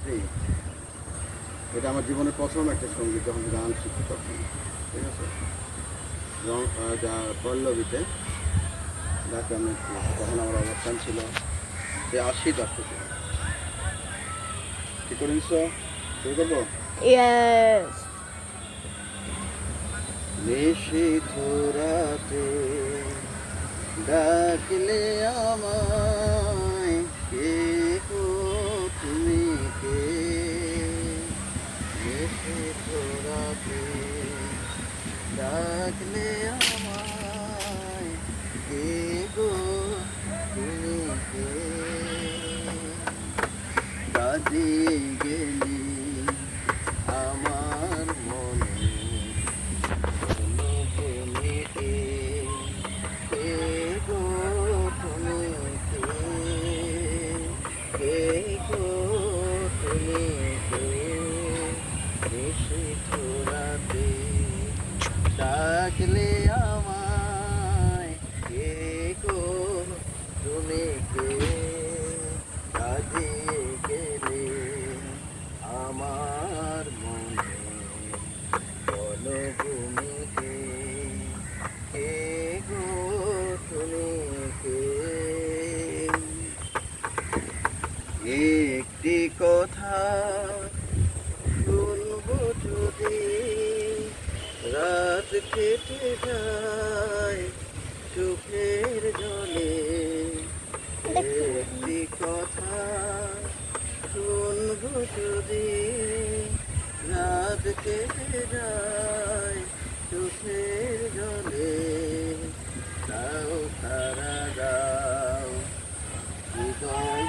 রাত্রি, এটা আমার জীবনের প্রথম একটা সঙ্গীত, যখন গান শিখি তখন। ঠিক আছে, যা পল্লবীতে যাকে আমি, তখন আমার অবস্থান ছিল যে 80 দশকে। কি করে নিচ্ছ, শুরু করবো? Yes. নিশীথ রাতে ডাকলে আমায়, কে গো তুমি কে? নিশীথ রাতে ডাকলে আমায়, কে গো তুমি কে? কাঁদিয়ে গেলি আমার মনে, বলো তুমি কে? কে গো তুমি কে? কে গো তুমি কে? নিশীথ রাতে ডাকলে আমায়, কে গো তুমি কে? কাঁদিয়ে গেলে আমার মনে, বলো তুমি কে? কে গো তুমি কে? একটি কথা শুনবো যদি, রাত কেটে যায় চোখের জলে। একটি কথা শুনবো যদি, রাত কেটে যায় চোখের জলে। দাও তারা দাও, হৃদয়